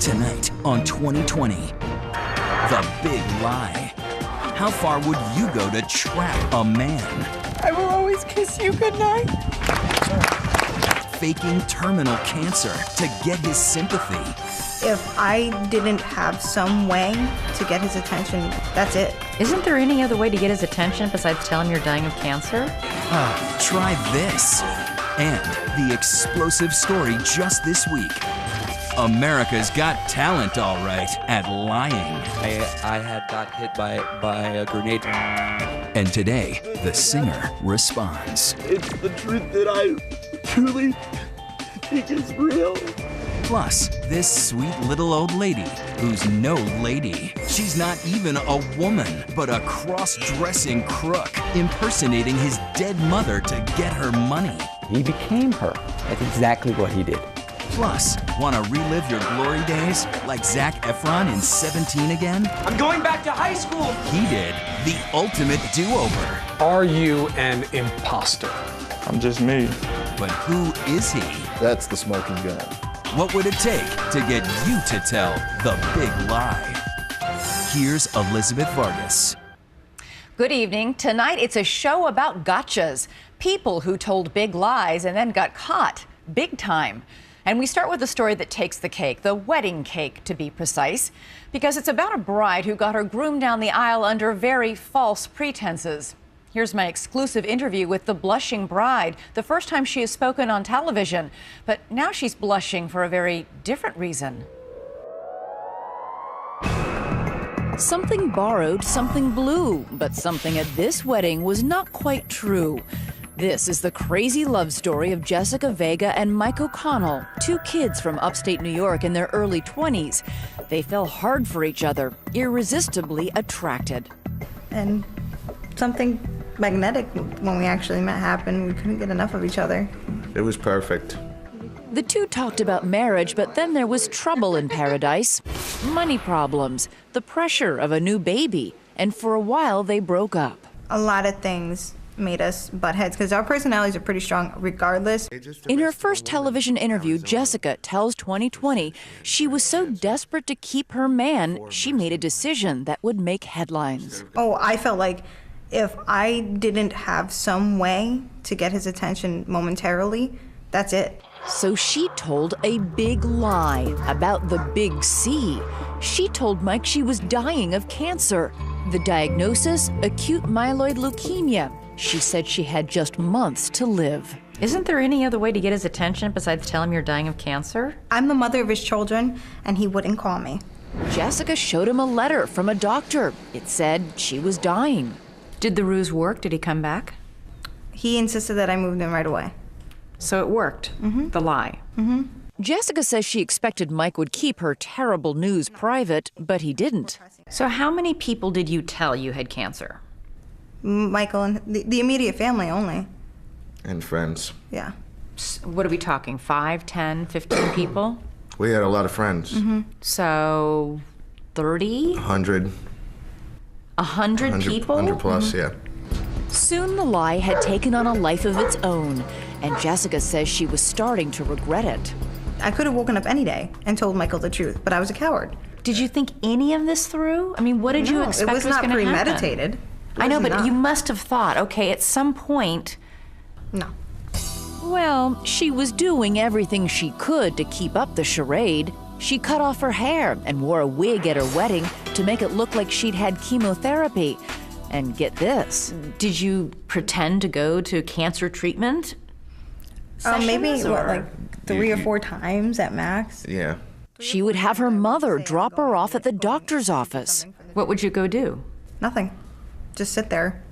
Tonight on 2020, The Big Lie. How far would you go to trap a man? I will always kiss you goodnight. Faking terminal cancer to get his sympathy. If I didn't have some way to get his attention, that's it. Isn't there any other way to get his attention besides telling him you're dying of cancer? Try this. And the explosive story just this week. America's got talent, all right, at lying. I had got hit by a grenade. And today, the singer responds. It's the truth that I truly think is real. Plus, this sweet little old lady who's no lady. She's not even a woman, but a cross-dressing crook impersonating his dead mother to get her money. He became her. That's exactly what he did. Plus, want to relive your glory days like Zac Efron in 17 again? I'm going back to high school. He did the ultimate do-over. Are you an imposter? I'm just me. But who is he? That's the smoking gun. What would it take to get you to tell the big lie? Here's Elizabeth Vargas. Good evening. Tonight, it's a show about gotchas. People who told big lies and then got caught big time. And we start with the story that takes the cake, the wedding cake to be precise, because it's about a bride who got her groom down the aisle under very false pretenses. Here's my exclusive interview with the blushing bride, the first time she has spoken on television. But now she's blushing for a very different reason. Something borrowed, something blue, but something at this wedding was not quite true. This is the crazy love story of Jessica Vega and Mike O'Connell, two kids from upstate New York in their early 20s. They fell hard for each other, irresistibly attracted. And something magnetic when we actually met happened. We couldn't get enough of each other. It was perfect. The two talked about marriage, but then there was trouble in paradise. Money problems, the pressure of a new baby, and for a while they broke up. A lot of things made us butt heads because our personalities are pretty strong regardless. In her first television interview, Jessica tells 2020 she was so desperate to keep her man, she made a decision that would make headlines. Oh, I felt like if I didn't have some way to get his attention momentarily, that's it. So she told a big lie about the big C. She told Mike she was dying of cancer. The diagnosis, acute myeloid leukemia. She said she had just months to live. Isn't there any other way to get his attention besides telling him you're dying of cancer? I'm the mother of his children, and he wouldn't call me. Jessica showed him a letter from a doctor. It said she was dying. Did the ruse work? Did he come back? He insisted that I moved in right away. So it worked, the lie. Jessica says she expected Mike would keep her terrible news private, but he didn't. So how many people did you tell you had cancer? Michael and the immediate family only. And friends. Yeah. What are we talking, 5, 10, 15 people? We had a lot of friends. So 30? 100. 100 people? 100 plus, yeah. Soon the lie had taken on a life of its own, and Jessica says she was starting to regret it. I could have woken up any day and told Michael the truth, but I was a coward. Did you think any of this through? I mean, what did you expect was going to happen? It was not premeditated. I know, but you must have thought, okay, at some point... No. Well, she was doing everything she could to keep up the charade. She cut off her hair and wore a wig at her wedding to make it look like she'd had chemotherapy. And get this, did you pretend to go to cancer treatment? Maybe, like 3 or 4 times at max? Yeah. She would have her mother drop her off at the doctor's office. What would you go do? Nothing. Just sit there.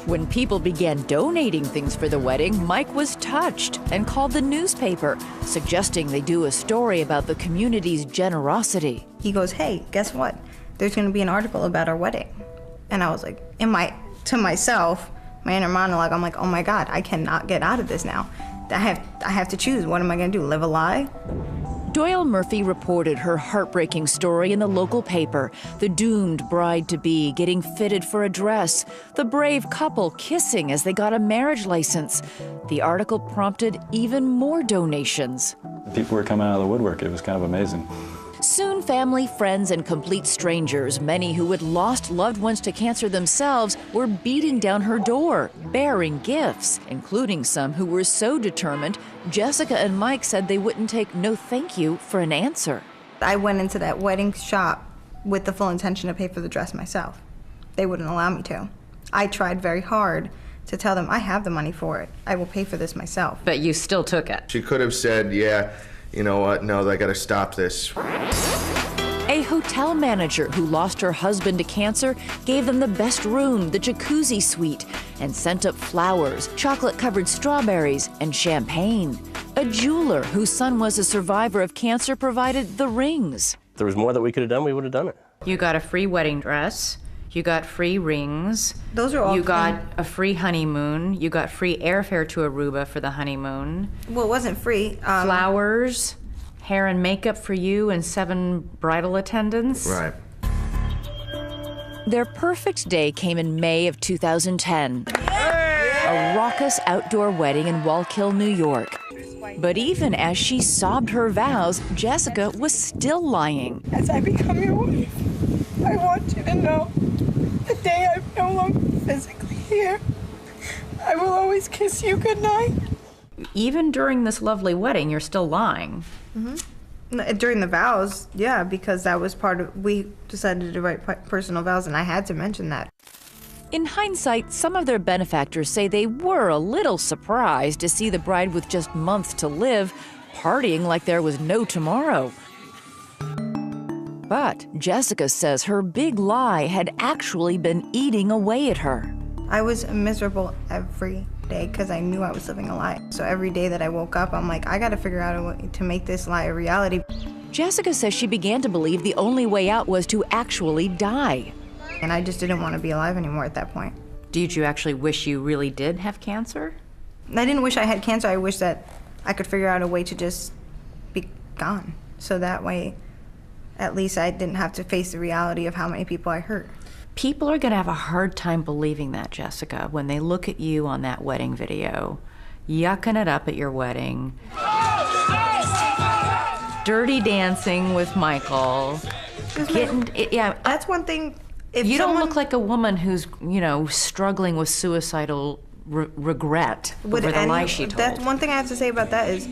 When people began donating things for the wedding, Mike was touched and called the newspaper, suggesting they do a story about the community's generosity. He goes, hey, guess what? There's going to be an article about our wedding. And I was like, to myself, my inner monologue, I'm like, oh my God, I cannot get out of this now. I have to choose. What am I going to do? Live a lie? Doyle Murphy reported her heartbreaking story in the local paper. The doomed bride-to-be getting fitted for a dress. The brave couple kissing as they got a marriage license. The article prompted even more donations. People were coming out of the woodwork. It was kind of amazing. Soon, family, friends, and complete strangers, many who had lost loved ones to cancer themselves, were beating down her door, bearing gifts, including some who were so determined, Jessica and Mike said they wouldn't take no thank you for an answer. I went into that wedding shop with the full intention to pay for the dress myself. They wouldn't allow me to. I tried very hard to tell them, I have the money for it. I will pay for this myself. But you still took it. She could have said, yeah, you know what, no, I gotta stop this. A hotel manager who lost her husband to cancer gave them the best room, the jacuzzi suite, and sent up flowers, chocolate-covered strawberries, and champagne. A jeweler whose son was a survivor of cancer provided the rings. If there was more that we could have done, we would have done it. You got a free wedding dress. You got free rings. Those are all You got a free honeymoon. You got free airfare to Aruba for the honeymoon. Well, it wasn't free. Flowers, hair and makeup for you, and 7 bridal attendants. Right. Their perfect day came in May of 2010. A raucous outdoor wedding in Wallkill, New York. But even as she sobbed her vows, Jessica was still lying. As I become your wife, I want you to know the day I'm no longer physically here, I will always kiss you goodnight. Even during this lovely wedding, you're still lying. Mm-hmm. During the vows, yeah, because that was part of, we decided to write personal vows, and I had to mention that. In hindsight, some of their benefactors say they were a little surprised to see the bride with just months to live partying like there was no tomorrow. But Jessica says her big lie had actually been eating away at her. I was miserable every day because I knew I was living a lie. So every day that I woke up, I'm like, I gotta figure out a way to make this lie a reality. Jessica says she began to believe the only way out was to actually die. And I just didn't want to be alive anymore at that point. Did you actually wish you really did have cancer? I didn't wish I had cancer. I wish that I could figure out a way to just be gone. So that way, at least I didn't have to face the reality of how many people I hurt. People are going to have a hard time believing that, Jessica, when they look at you on that wedding video, yucking it up at your wedding, dirty dancing with Michael, yeah. That's one thing. If you don't look like a woman who's, you know, struggling with suicidal regret over the lie she told. That's one thing I have to say about that is,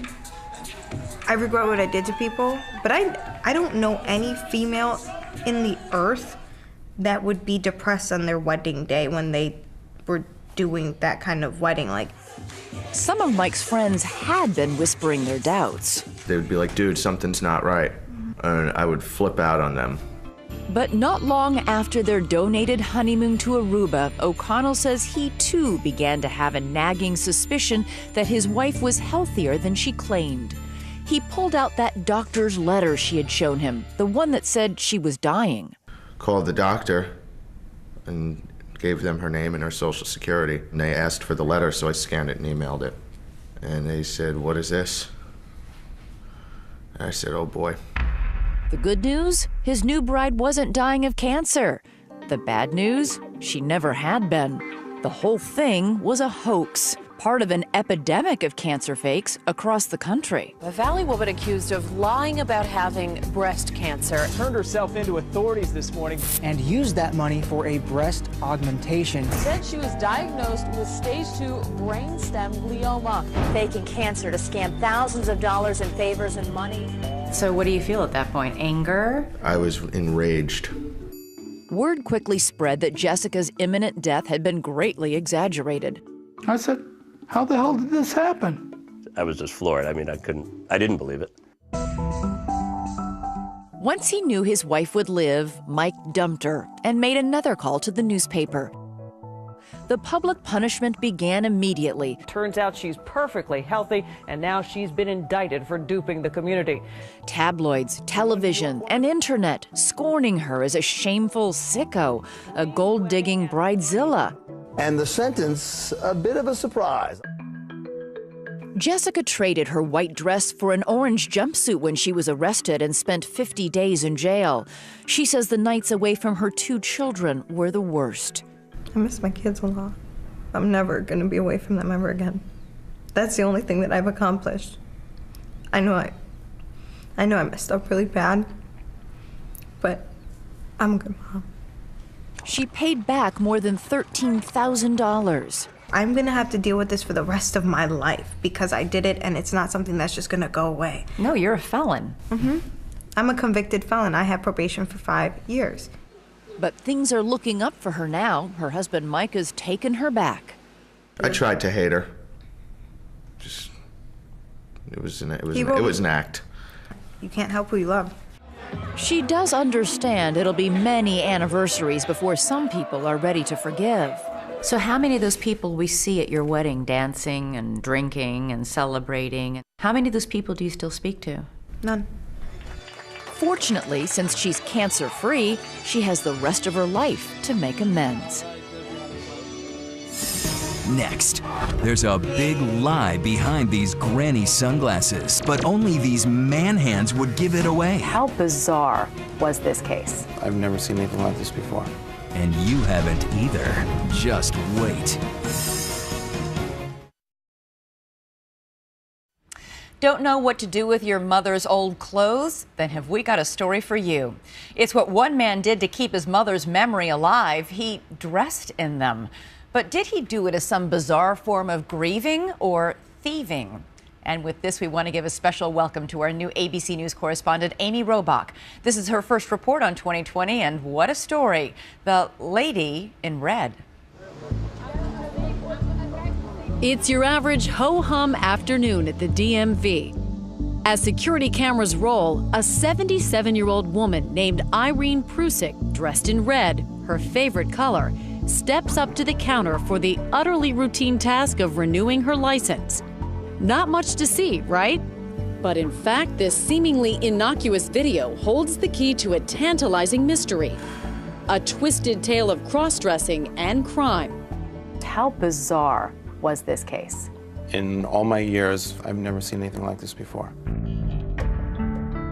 I regret what I did to people, but I don't know any female in the earth that would be depressed on their wedding day when they were doing that kind of wedding. Like, some of Mike's friends had been whispering their doubts. They would be like, dude, something's not right. And I would flip out on them. But not long after their donated honeymoon to Aruba, O'Connell says he too began to have a nagging suspicion that his wife was healthier than she claimed. He pulled out that doctor's letter she had shown him, the one that said she was dying. Called the doctor and gave them her name and her social security. And they asked for the letter, so I scanned it and emailed it. And they said, what is this? And I said, oh boy. The good news? His new bride wasn't dying of cancer. The bad news? She never had been. The whole thing was a hoax, part of an epidemic of cancer fakes across the country. A Valley woman accused of lying about having breast cancer turned herself into authorities this morning and used that money for a breast augmentation. Said she was diagnosed with stage 2 brainstem glioma, faking cancer to scam thousands of dollars in favors and money. So what do you feel at that point? Anger? I was enraged. Word quickly spread that Jessica's imminent death had been greatly exaggerated. I said, how the hell did this happen? I was just floored. I mean, I didn't believe it. Once he knew his wife would live, Mike dumped her and made another call to the newspaper. The public punishment began immediately. Turns out she's perfectly healthy, and now she's been indicted for duping the community. Tabloids, television, and internet scorning her as a shameful sicko, a gold-digging bridezilla. And the sentence, a bit of a surprise. Jessica traded her white dress for an orange jumpsuit when she was arrested and spent 50 days in jail. She says the nights away from her 2 children were the worst. I miss my kids a lot. I'm never going to be away from them ever again. That's the only thing that I've accomplished. I know I messed up really bad, but I'm a good mom. She paid back more than $13,000. I'm gonna have to deal with this for the rest of my life because I did it and it's not something that's just gonna go away. No, you're a felon. I'm a convicted felon. I have probation for 5 years. But things are looking up for her now. Her husband Mike has taken her back. I tried to hate her. Just, it was an act. You can't help who you love. She does understand it'll be many anniversaries before some people are ready to forgive. So how many of those people we see at your wedding dancing and drinking and celebrating, how many of those people do you still speak to? None. Fortunately, since she's cancer-free, she has the rest of her life to make amends. Next, there's a big lie behind these granny sunglasses, but only these man hands would give it away. How bizarre was this case? I've never seen anything like this before. And you haven't either. Just wait. Don't know what to do with your mother's old clothes? Then have we got a story for you. It's what one man did to keep his mother's memory alive. He dressed in them. But did he do it as some bizarre form of grieving or thieving? And with this, we want to give a special welcome to our new ABC News correspondent, Amy Robach. This is her first report on 2020, and what a story. The lady in red. It's your average ho-hum afternoon at the DMV. As security cameras roll, a 77-year-old woman named Irene Prusik, dressed in red, her favorite color, steps up to the counter for the utterly routine task of renewing her license. Not much to see, right? But in fact, this seemingly innocuous video holds the key to a tantalizing mystery. A twisted tale of cross-dressing and crime. How bizarre was this case? In all my years, I've never seen anything like this before.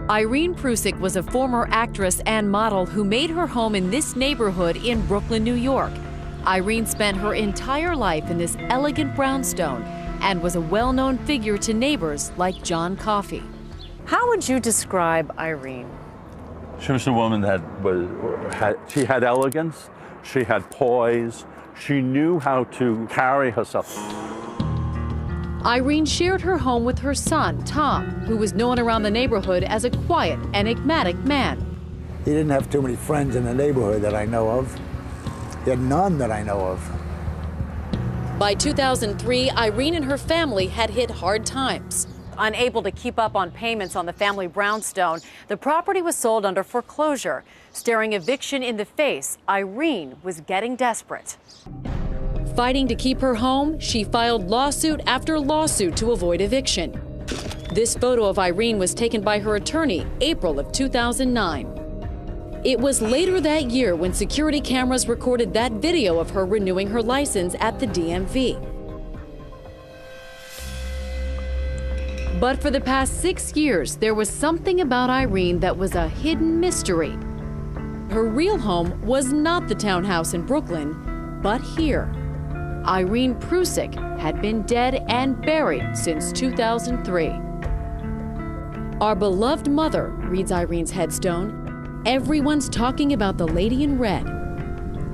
Irene Prusik was a former actress and model who made her home in this neighborhood in Brooklyn, New York. Irene spent her entire life in this elegant brownstone and was a well-known figure to neighbors like John Coffey. How would you describe Irene? She was a woman that she had elegance, she had poise, she knew how to carry herself. Irene shared her home with her son, Tom, who was known around the neighborhood as a quiet, enigmatic man. He didn't have too many friends in the neighborhood that I know of. He had none that I know of. By 2003, Irene and her family had hit hard times. Unable to keep up on payments on the family brownstone, the property was sold under foreclosure. Staring eviction in the face, Irene was getting desperate. Fighting to keep her home, she filed lawsuit after lawsuit to avoid eviction. This photo of Irene was taken by her attorney, April of 2009. It was later that year when security cameras recorded that video of her renewing her license at the DMV. But for the past 6 years, there was something about Irene that was a hidden mystery. Her real home was not the townhouse in Brooklyn, but here. Irene Prusik had been dead and buried since 2003. Our beloved mother, reads Irene's headstone, everyone's talking about the lady in red.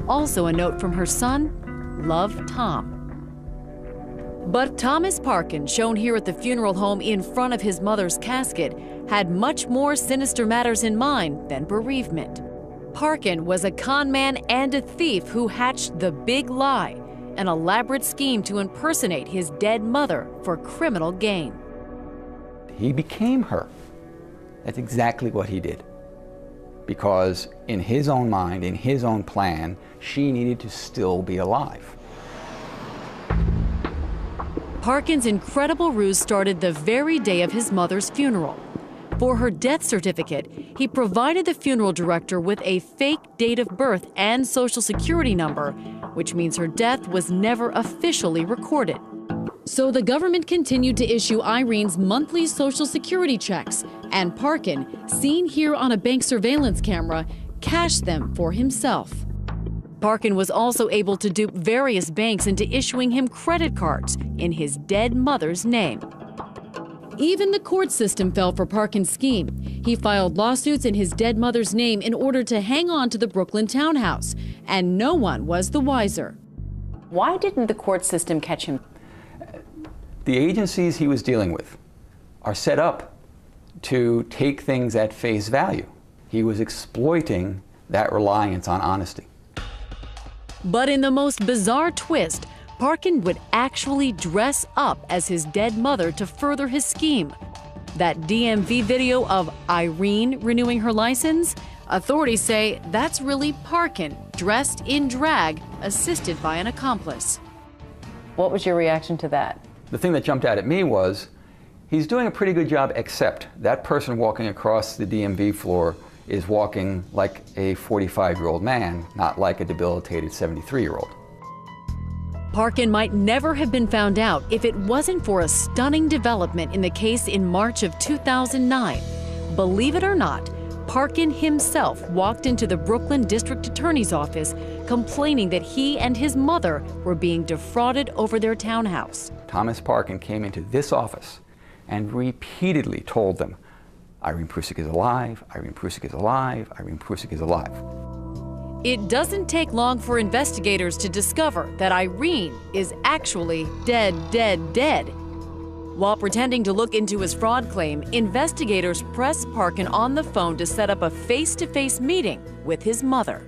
Also a note from her son, love Tom. But Thomas Parkin, shown here at the funeral home in front of his mother's casket, had much more sinister matters in mind than bereavement. Parkin was a con man and a thief who hatched the big lie, an elaborate scheme to impersonate his dead mother for criminal gain. He became her. That's exactly what he did. Because in his own mind, in his own plan, she needed to still be alive. Parkin's incredible ruse started the very day of his mother's funeral. For her death certificate, he provided the funeral director with a fake date of birth and social security number, which means her death was never officially recorded. So the government continued to issue Irene's monthly Social Security checks, and Parkin, seen here on a bank surveillance camera, cashed them for himself. Parkin was also able to dupe various banks into issuing him credit cards in his dead mother's name. Even the court system fell for Parkin's scheme. He filed lawsuits in his dead mother's name in order to hang on to the Brooklyn townhouse, and no one was the wiser. Why didn't the court system catch him? The agencies he was dealing with are set up to take things at face value. He was exploiting that reliance on honesty. But in the most bizarre twist, Parkin would actually dress up as his dead mother to further his scheme. That DMV video of Irene renewing her license, authorities say that's really Parkin dressed in drag, assisted by an accomplice. What was your reaction to that? The thing that jumped out at me was he's doing a pretty good job, except that person walking across the DMV floor is walking like a 45-year-old man, not like a debilitated 73-year-old. Parkin might never have been found out if it wasn't for a stunning development in the case in March of 2009. Believe it or not, Parkin himself walked into the Brooklyn District Attorney's office complaining that he and his mother were being defrauded over their townhouse. Thomas Parkin came into this office and repeatedly told them, Irene Prusik is alive, Irene Prusik is alive, Irene Prusik is alive. It doesn't take long for investigators to discover that Irene is actually dead. While pretending to look into his fraud claim, investigators press Parkin on the phone to set up a face-to-face meeting with his mother.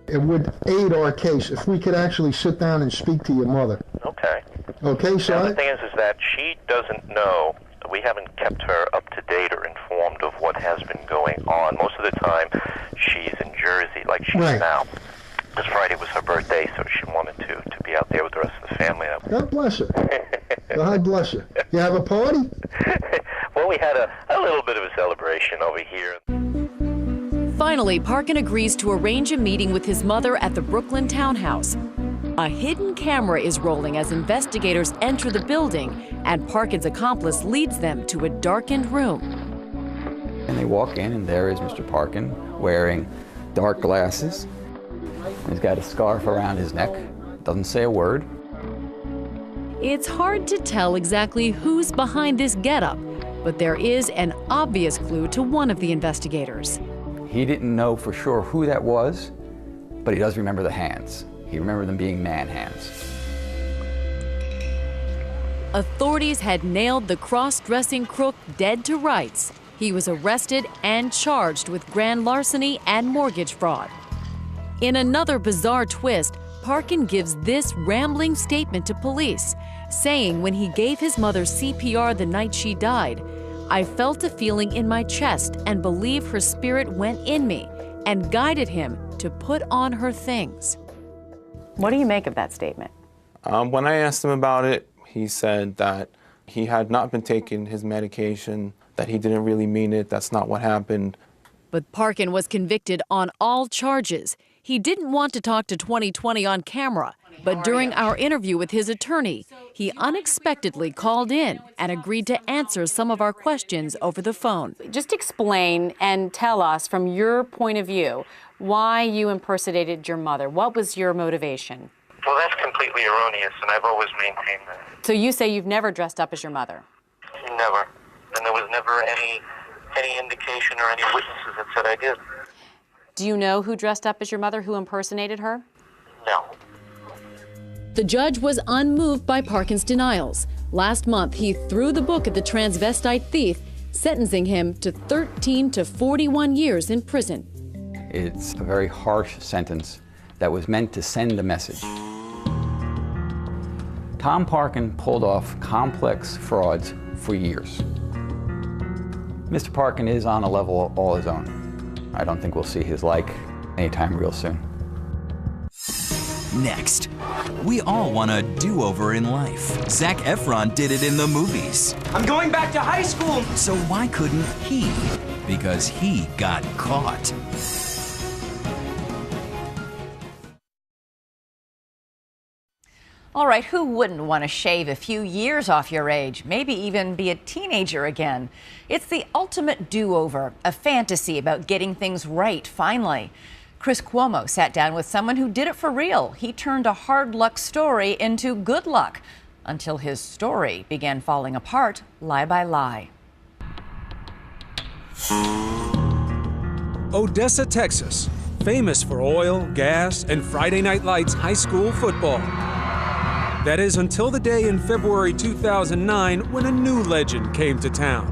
It would aid our case if we could actually sit down and speak to your mother. Okay. Okay, so Now, the thing is that she doesn't know. We haven't kept her up to date or informed of what has been going on. Most of the time, she's in Jersey, like she's now. This Friday was her birthday, so she wanted to be out there with the rest of the family. God bless her. God bless her. You have a party? Well, we had a little bit of a celebration over here. Finally, Parkin agrees to arrange a meeting with his mother at the Brooklyn townhouse. A hidden camera is rolling as investigators enter the building, and Parkin's accomplice leads them to a darkened room. And they walk in, and there is Mr. Parkin wearing dark glasses. He's got a scarf around his neck, doesn't say a word. It's hard to tell exactly who's behind this getup, but there is an obvious clue to one of the investigators. He didn't know for sure who that was, but he does remember the hands. He remembered them being man hands. Authorities had nailed the cross-dressing crook dead to rights. He was arrested and charged with grand larceny and mortgage fraud. In another bizarre twist, Parkin gives this rambling statement to police, saying when he gave his mother CPR the night she died, I felt a feeling in my chest and believe her spirit went in me and guided him to put on her things. What do you make of that statement? When I asked him about it, he said that he had not been taking his medication, that he didn't really mean it, that's not what happened. But Parkin was convicted on all charges. He didn't want to talk to 2020 on camera, but during our interview with his attorney, he unexpectedly called in and agreed to answer some of our questions over the phone. Just explain and tell us from your point of view why you impersonated your mother. What was your motivation? Well, that's completely erroneous, and I've always maintained that. So you say you've never dressed up as your mother? Never. And there was never any indication or any witnesses that said I did. Do you know who dressed up as your mother, who impersonated her? No. The judge was unmoved by Parkin's denials. Last month, he threw the book at the transvestite thief, sentencing him to 13 to 41 years in prison. It's a very harsh sentence that was meant to send a message. Tom Parkin pulled off complex frauds for years. Mr. Parkin is on a level all his own. I don't think we'll see his like anytime real soon. Next, we all want a do-over in life. Zac Efron did it in the movies. I'm going back to high school! So why couldn't he? Because he got caught. All right, who wouldn't want to shave a few years off your age, maybe even be a teenager again? It's the ultimate do-over, a fantasy about getting things right finally. Chris Cuomo sat down with someone who did it for real. He turned a hard luck story into good luck until his story began falling apart lie by lie. Odessa, Texas, famous for oil, gas, and Friday Night Lights high school football. That is until the day in February 2009 when a new legend came to town.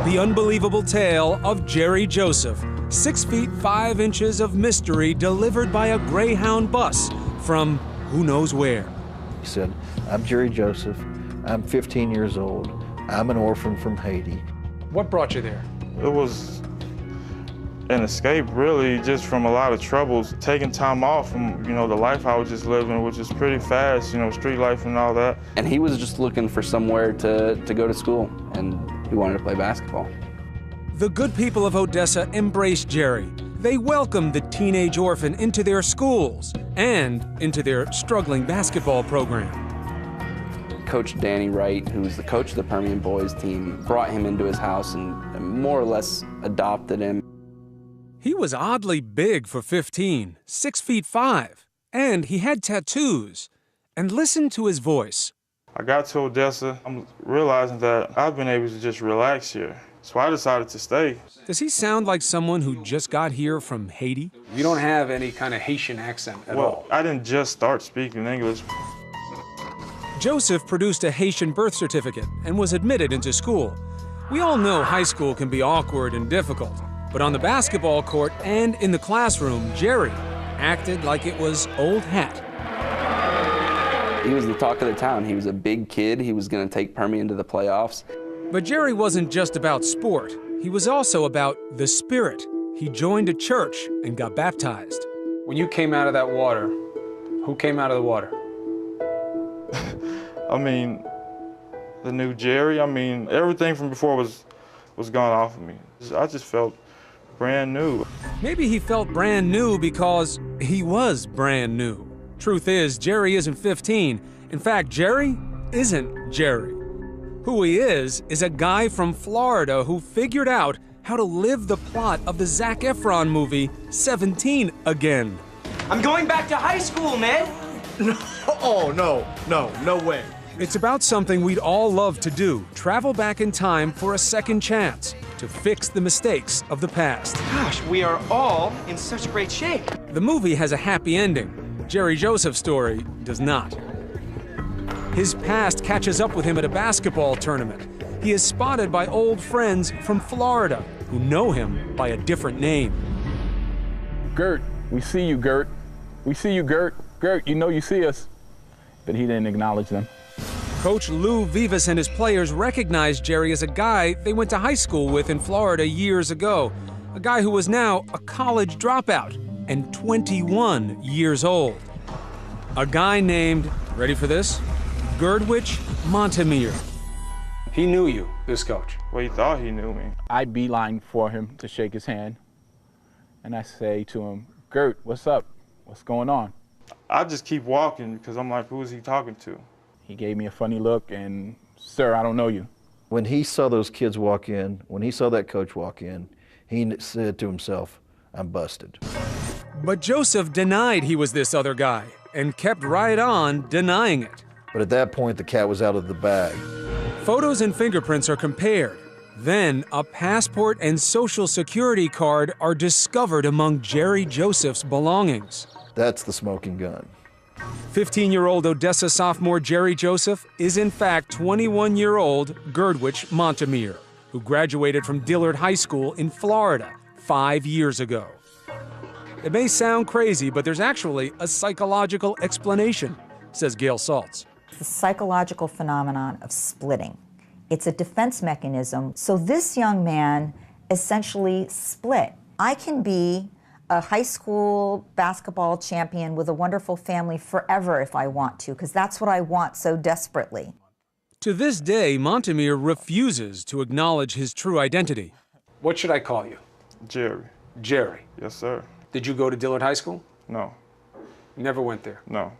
The unbelievable tale of Jerry Joseph, 6 feet 5 inches of mystery delivered by a Greyhound bus from who knows where. He said, "I'm Jerry Joseph, I'm 15 years old, I'm an orphan from Haiti." What brought you there? It was an escape, really, just from a lot of troubles. Taking time off from, the life I was just living, which is pretty fast, street life and all that. And he was just looking for somewhere to go to school, and he wanted to play basketball. The good people of Odessa embraced Jerry. They welcomed the teenage orphan into their schools and into their struggling basketball program. Coach Danny Wright, who was the coach of the Permian boys team, brought him into his house and more or less adopted him. He was oddly big for 15, 6 feet 5, and he had tattoos. And listen to his voice. I got to Odessa, I'm realizing that I've been able to just relax here. So I decided to stay. Does he sound like someone who just got here from Haiti? You don't have any kind of Haitian accent at all. I didn't just start speaking English. Joseph produced a Haitian birth certificate and was admitted into school. We all know high school can be awkward and difficult, but on the basketball court and in the classroom, Jerry acted like it was old hat. He was the talk of the town. He was a big kid. He was going to take Permian to the playoffs. But Jerry wasn't just about sport. He was also about the spirit. He joined a church and got baptized. When you came out of that water, who came out of the water? I mean, the new Jerry, everything from before was gone off of me. I just felt brand new. Maybe he felt brand new because he was brand new. Truth is, Jerry isn't 15. In fact, Jerry isn't Jerry. Who he is a guy from Florida who figured out how to live the plot of the Zac Efron movie 17 again. I'm going back to high school, man. No, oh, no way. It's about something we'd all love to do, travel back in time for a second chance to fix the mistakes of the past. Gosh, we are all in such great shape. The movie has a happy ending. Jerry Joseph's story does not. His past catches up with him at a basketball tournament. He is spotted by old friends from Florida who know him by a different name. Gert, we see you, Gert. We see you, Gert. Gert, you know you see us. But he didn't acknowledge them. Coach Lou Vivas and his players recognized Jerry as a guy they went to high school with in Florida years ago. A guy who was now a college dropout and 21 years old. A guy named, ready for this? Gerdwich Montemere. He knew you, this coach. Well, he thought he knew me. I beeline for him to shake his hand. And I say to him, Gert, what's up? What's going on? I just keep walking because I'm like, who is he talking to? He gave me a funny look and, sir, I don't know you. When he saw those kids walk in, when he saw that coach walk in, he said to himself, I'm busted. But Joseph denied he was this other guy and kept right on denying it. But at that point, the cat was out of the bag. Photos and fingerprints are compared. Then, a passport and social security card are discovered among Jerry Joseph's belongings. That's the smoking gun. 15-year-old Odessa sophomore Jerry Joseph is in fact 21-year-old Gerdwich Montemere, who graduated from Dillard High School in Florida 5 years ago. It may sound crazy, but there's actually a psychological explanation, says Gail Saltz. The psychological phenomenon of splitting. It's a defense mechanism. So this young man essentially split. I can be a high school basketball champion with a wonderful family forever if I want to, because that's what I want so desperately. To this day, Montemere refuses to acknowledge his true identity. What should I call you? Jerry. Jerry. Yes, sir. Did you go to Dillard High School? No. Never went there? No.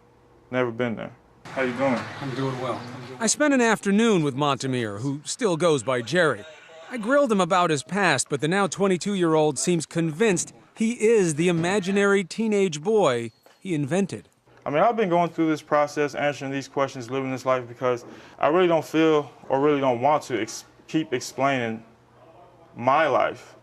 Never been there. How you doing? I'm doing well. I spent an afternoon with Montemir, who still goes by Jerry. I grilled him about his past, but the now 22-year-old seems convinced he is the imaginary teenage boy he invented. I mean, I've been going through this process, answering these questions, living this life, because I really don't feel or really don't want to keep explaining my life.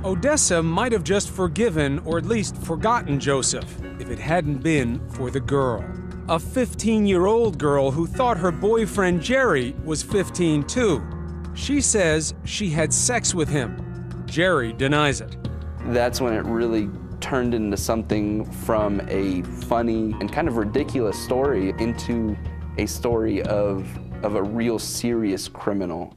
Odessa might have just forgiven, or at least forgotten Joseph, if it hadn't been for the girl. A 15-year-old girl who thought her boyfriend Jerry was 15 too. She says she had sex with him. Jerry denies it. That's when it really turned into something from a funny and kind of ridiculous story into a story of a real serious criminal.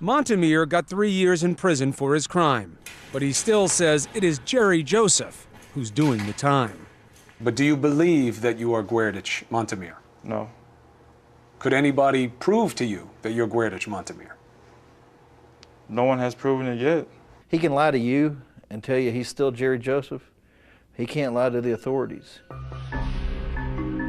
Montemir got 3 years in prison for his crime, but he still says it is Jerry Joseph who's doing the time. But do you believe that you are Gwerdich Montemir? No. Could anybody prove to you that you're Gwerdich Montemir? No one has proven it yet. He can lie to you and tell you he's still Jerry Joseph. He can't lie to the authorities.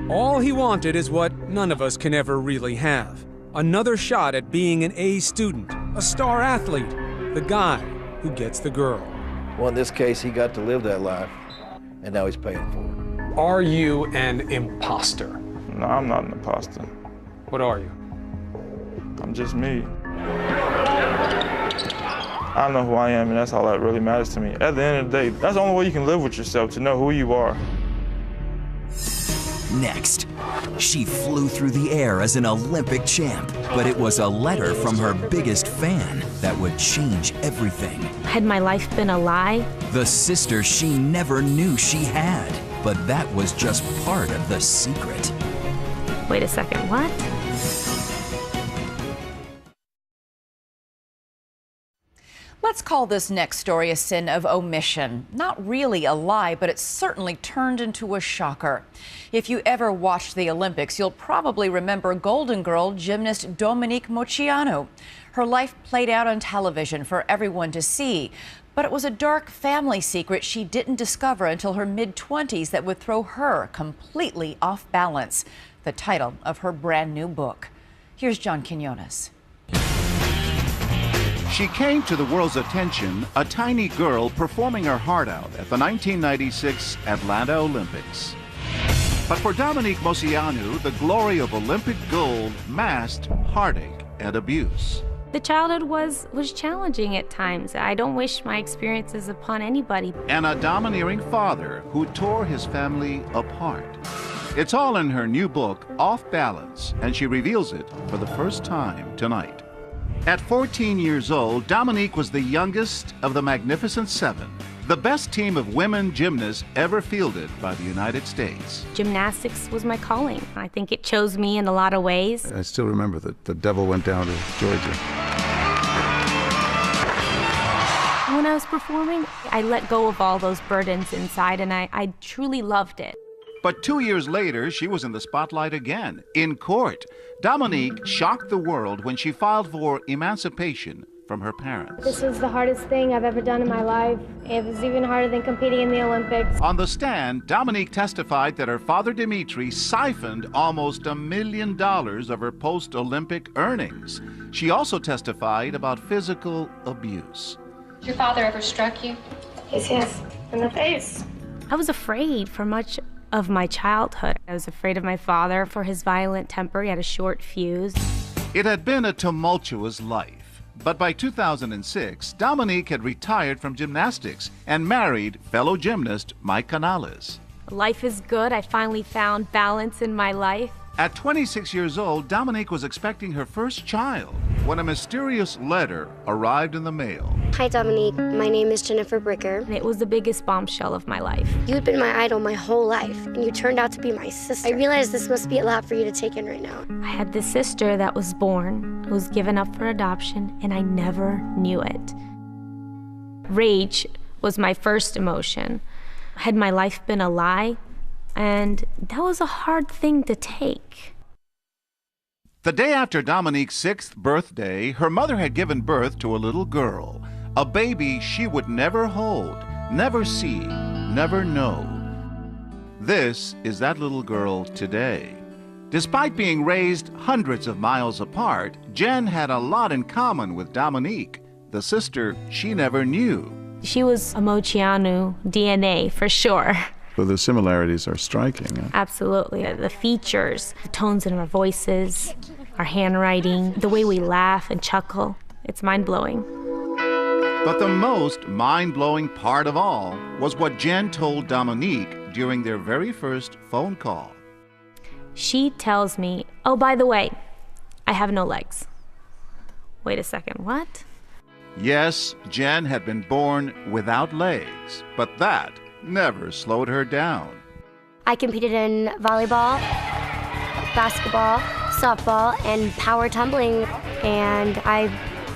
All he wanted is what none of us can ever really have. Another shot at being an A student, a star athlete, the guy who gets the girl. Well, in this case, he got to live that life, and now he's paying for it. Are you an imposter? No, I'm not an imposter. What are you? I'm just me. I know who I am, and that's all that really matters to me. At the end of the day, that's the only way you can live with yourself, to know who you are. Next, she flew through the air as an Olympic champ, but it was a letter from her biggest fan that would change everything. Had my life been a lie? The sister she never knew she had, but that was just part of the secret. Wait a second, what? Let's call this next story a sin of omission. Not really a lie, but it certainly turned into a shocker. If you ever watched the Olympics, you'll probably remember Golden Girl gymnast Dominique Moceanu. Her life played out on television for everyone to see, but it was a dark family secret she didn't discover until her mid-20s that would throw her completely off balance. The title of her brand new book. Here's John Quinones. She came to the world's attention, a tiny girl performing her heart out at the 1996 Atlanta Olympics. But for Dominique Moceanu, the glory of Olympic gold masked heartache and abuse. The childhood was challenging at times. I don't wish my experiences upon anybody. And a domineering father who tore his family apart. It's all in her new book, Off Balance, and she reveals it for the first time tonight. At 14 years old, Dominique was the youngest of the Magnificent Seven, the best team of women gymnasts ever fielded by the United States. Gymnastics was my calling. I think it chose me in a lot of ways. I still remember that the devil went down to Georgia. When I was performing, I let go of all those burdens inside, and I truly loved it. But 2 years later, she was in the spotlight again, in court. Dominique shocked the world when she filed for emancipation from her parents. This was the hardest thing I've ever done in my life. It was even harder than competing in the Olympics. On the stand, Dominique testified that her father Dimitri siphoned almost $1 million of her post-Olympic earnings. She also testified about physical abuse. Your father ever struck you? Yes, in the face. I was afraid for much of my childhood. I was afraid of my father for his violent temper. He had a short fuse. It had been a tumultuous life, but by 2006, Dominique had retired from gymnastics and married fellow gymnast Mike Canales. Life is good. I finally found balance in my life. At 26 years old, Dominique was expecting her first child when a mysterious letter arrived in the mail. Hi, Dominique. My name is Jennifer Bricker. And it was the biggest bombshell of my life. You'd been my idol my whole life, and you turned out to be my sister. I realize this must be a lot for you to take in right now. I had this sister that was born, who was given up for adoption, and I never knew it. Rage was my first emotion. Had my life been a lie? And that was a hard thing to take. The day after Dominique's 6th birthday, her mother had given birth to a little girl, a baby she would never hold, never see, never know. This is that little girl today. Despite being raised hundreds of miles apart, Jen had a lot in common with Dominique, the sister she never knew. She was a Mochianu DNA for sure. So the similarities are striking. Huh? Absolutely. The features, the tones in our voices, our handwriting, the way we laugh and chuckle, it's mind-blowing. But the most mind-blowing part of all was what Jen told Dominique during their very first phone call. She tells me, oh, by the way, I have no legs. Wait a second, what? Yes, Jen had been born without legs, but that never slowed her down. I competed in volleyball, basketball, softball, and power tumbling, and I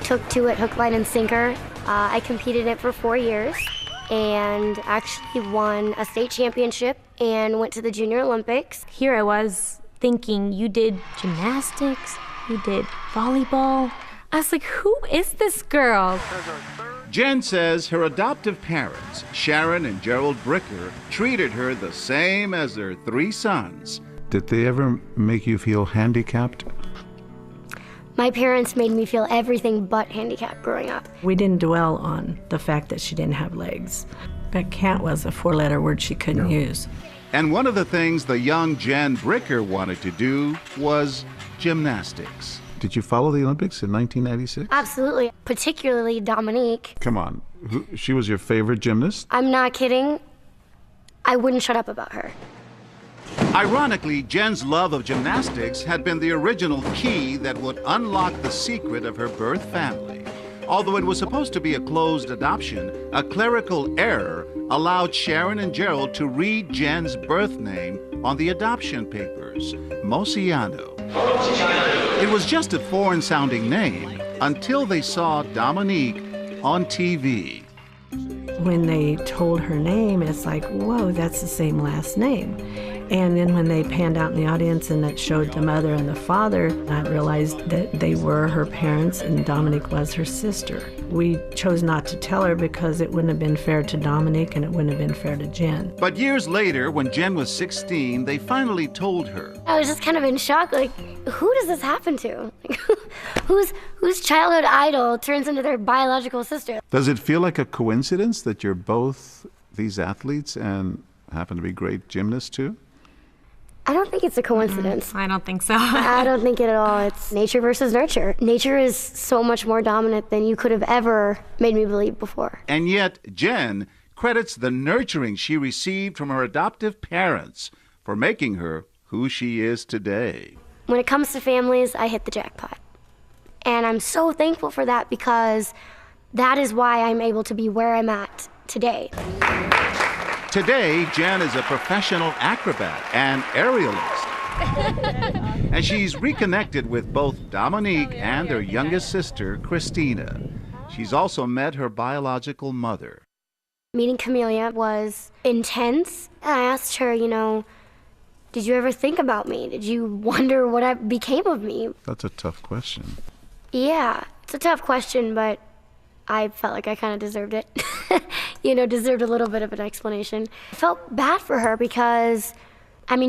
took to it hook, line, and sinker. I competed in it for 4 years and actually won a state championship and went to the Junior Olympics. Here I was thinking, you did gymnastics, you did volleyball. I was like, who is this girl? Jen says her adoptive parents, Sharon and Gerald Bricker, treated her the same as their 3 sons. Did they ever make you feel handicapped? My parents made me feel everything but handicapped growing up. We didn't dwell on the fact that she didn't have legs. But can't was a 4-letter word she couldn't use. And one of the things the young Jen Bricker wanted to do was gymnastics. Did you follow the Olympics in 1996? Absolutely, particularly Dominique. Come on, she was your favorite gymnast? I'm not kidding. I wouldn't shut up about her. Ironically, Jen's love of gymnastics had been the original key that would unlock the secret of her birth family. Although it was supposed to be a closed adoption, a clerical error allowed Sharon and Gerald to read Jen's birth name on the adoption papers, Mosiano. It was just a foreign-sounding name until they saw Dominique on TV. When they told her name, it's like, whoa, that's the same last name. And then when they panned out in the audience and it showed the mother and the father, I realized that they were her parents and Dominique was her sister. We chose not to tell her because it wouldn't have been fair to Dominique and it wouldn't have been fair to Jen. But years later, when Jen was 16, they finally told her. I was just kind of in shock, like, who does this happen to? Like, whose childhood idol turns into their biological sister? Does it feel like a coincidence that you're both these athletes and happen to be great gymnasts too? I don't think it's a coincidence. I don't think so. I don't think it at all. It's nature versus nurture. Nature is so much more dominant than you could have ever made me believe before. And yet, Jen credits the nurturing she received from her adoptive parents for making her who she is today. When it comes to families, I hit the jackpot. And I'm so thankful for that because that is why I'm able to be where I'm at today. Today, Jen is a professional acrobat and aerialist. And she's reconnected with both Dominique and their youngest sister, Christina. She's also met her biological mother. Meeting Camellia was intense. I asked her, did you ever think about me? Did you wonder what became of me? That's a tough question. Yeah, it's a tough question, but I felt like I kind of deserved it. Deserved a little bit of an explanation. I felt bad for her because,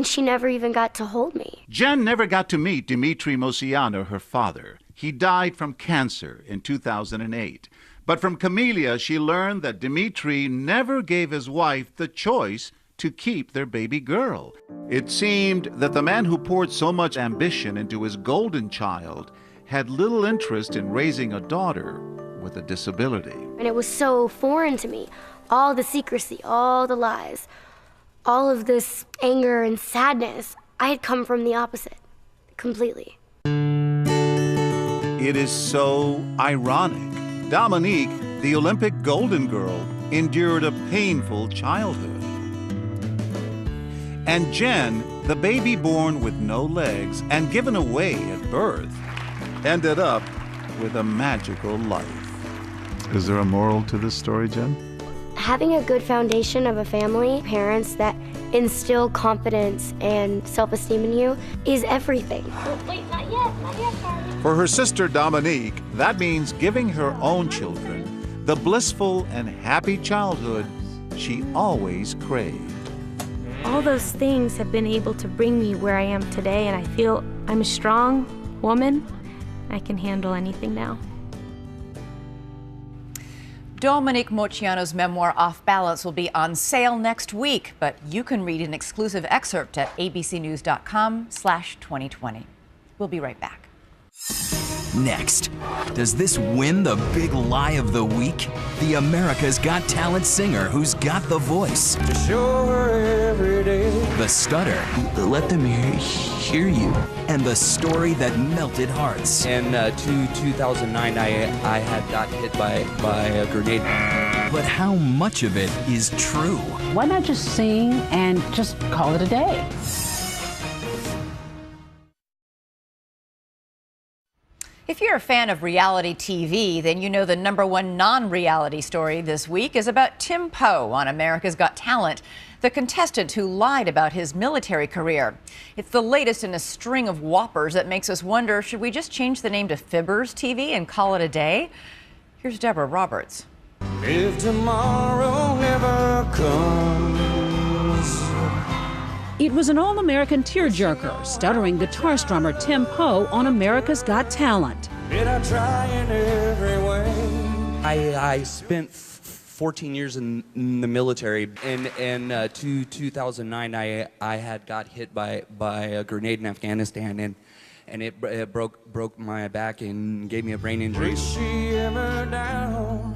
she never even got to hold me. Jen never got to meet Dimitri Mosiano, her father. He died from cancer in 2008. But from Camellia, she learned that Dimitri never gave his wife the choice to keep their baby girl. It seemed that the man who poured so much ambition into his golden child had little interest in raising a daughter with a disability. And it was so foreign to me. All the secrecy, all the lies, all of this anger and sadness. I had come from the opposite, completely. It is so ironic. Dominique, the Olympic golden girl, endured a painful childhood. And Jen, the baby born with no legs and given away at birth, ended up with a magical life. Is there a moral to this story, Jen? Having a good foundation of a family, parents that instill confidence and self-esteem in you is everything. Wait, not yet, Charlie. For her sister Dominique, that means giving her own children the blissful and happy childhood she always craved. All those things have been able to bring me where I am today, and I feel I'm a strong woman. I can handle anything now. Dominique Moceano's memoir, Off Balance, will be on sale next week, but you can read an exclusive excerpt at abcnews.com/2020. We'll be right back. Next, does this win the big lie of the week? The America's Got Talent singer who's got the voice. To show her every day. The stutter. Let them hear you. And the story that melted hearts. In 2009, I had got hit by a grenade. But how much of it is true? Why not just sing and just call it a day? If you're a fan of reality TV, then you know the #1 non-reality story this week is about Tim Poe on America's Got Talent, the contestant who lied about his military career. It's the latest in a string of whoppers that makes us wonder, should we just change the name to Fibbers TV and call it a day? Here's Deborah Roberts. If tomorrow never comes. It was an all-American tearjerker, stuttering guitar strummer Tim Poe on America's Got Talent. Did I try in every way? I spent 14 years in the military. In 2009, I had got hit by a grenade in Afghanistan, and it broke my back and gave me a brain injury.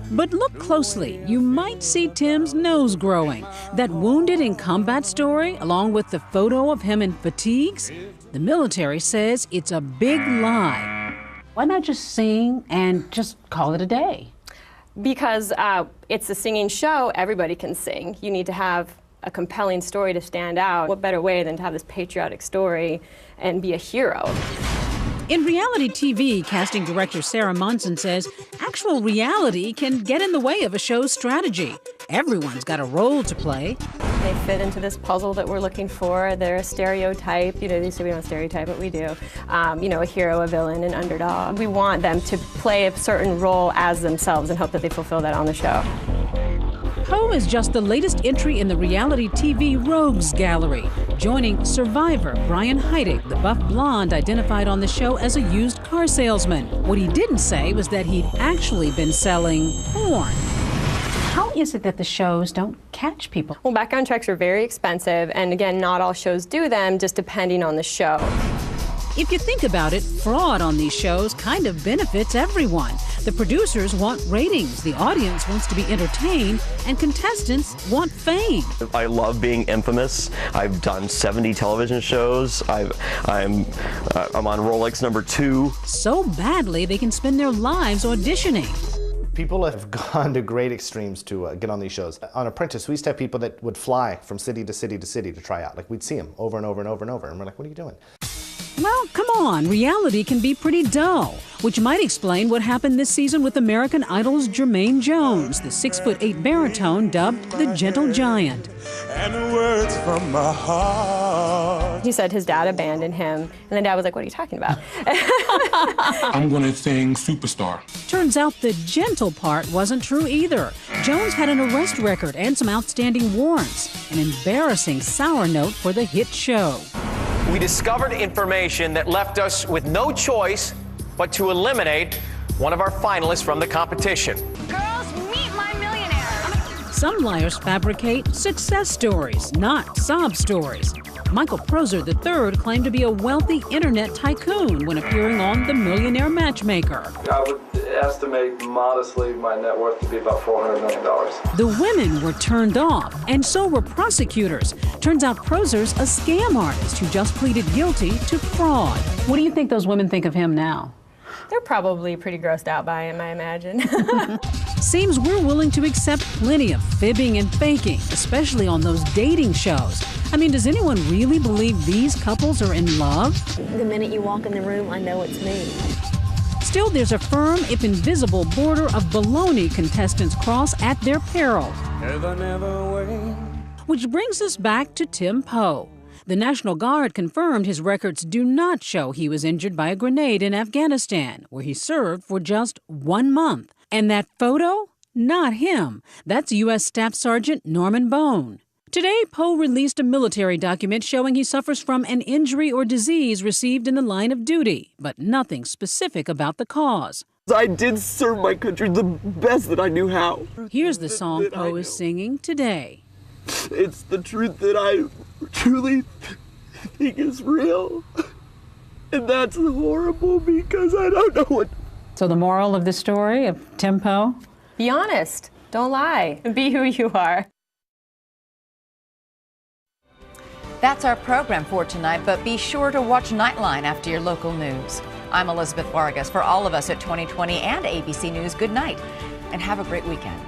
But look closely. You might see Tim's nose growing. That wounded in combat story, along with the photo of him in fatigues, the military says it's a big lie. Why not just sing and just call it a day? Because it's a singing show, everybody can sing. You need to have a compelling story to stand out. What better way than to have this patriotic story and be a hero? In reality TV, casting director Sarah Monson says actual reality can get in the way of a show's strategy. Everyone's got a role to play. They fit into this puzzle that we're looking for. They're a stereotype. You know, they say we don't stereotype, but we do. You know, a hero, a villain, an underdog. We want them to play a certain role as themselves and hope that they fulfill that on the show. Poe is just the latest entry in the reality TV rogues gallery, joining survivor Brian Heidig, the buff blonde identified on the show as a used car salesman. What he didn't say was that he'd actually been selling porn. How is it that the shows don't catch people? Well, background checks are very expensive, and again, not all shows do them, just depending on the show. If you think about it, fraud on these shows kind of benefits everyone. The producers want ratings, the audience wants to be entertained, and contestants want fame. I love being infamous. I've done 70 television shows. I'm on Rolex #2. So badly they can spend their lives auditioning. People have gone to great extremes to get on these shows. On Apprentice, we used to have people that would fly from city to city to city to try out. Like, we'd see them over and over and over and over, and we're like, what are you doing? Well, come on, reality can be pretty dull, which might explain what happened this season with American Idol's Jermaine Jones, the 6'8" baritone dubbed the Gentle Giant. And words from my heart. He said his dad abandoned him, and the dad was like, what are you talking about? I'm gonna sing Superstar. Turns out the gentle part wasn't true either. Jones had an arrest record and some outstanding warrants, an embarrassing sour note for the hit show. We discovered information that left us with no choice but to eliminate one of our finalists from the competition. Girls, meet my millionaire. Some liars fabricate success stories, not sob stories. Michael Proser III claimed to be a wealthy internet tycoon when appearing on The Millionaire Matchmaker. I would estimate modestly my net worth to be about $400 million. The women were turned off, and so were prosecutors. Turns out Proser's a scam artist who just pleaded guilty to fraud. What do you think those women think of him now? They're probably pretty grossed out by him, I imagine. Seems we're willing to accept plenty of fibbing and faking, especially on those dating shows. I mean, does anyone really believe these couples are in love? The minute you walk in the room, I know it's me. Still, there's a firm, if invisible, border of baloney contestants cross at their peril. Which brings us back to Tim Poe. The National Guard confirmed his records do not show he was injured by a grenade in Afghanistan, where he served for just 1 month. And that photo? Not him. That's U.S. Staff Sergeant Norman Bone. Today, Poe released a military document showing he suffers from an injury or disease received in the line of duty, but nothing specific about the cause. I did serve my country the best that I knew how. Here's the song Poe is singing today. It's the truth that I truly think is real. And that's horrible because I don't know what. So the moral of the story of Tim Poe? Be honest. Don't lie. And be who you are. That's our program for tonight, but be sure to watch Nightline after your local news. I'm Elizabeth Vargas. For all of us at 2020 and ABC News, good night and have a great weekend.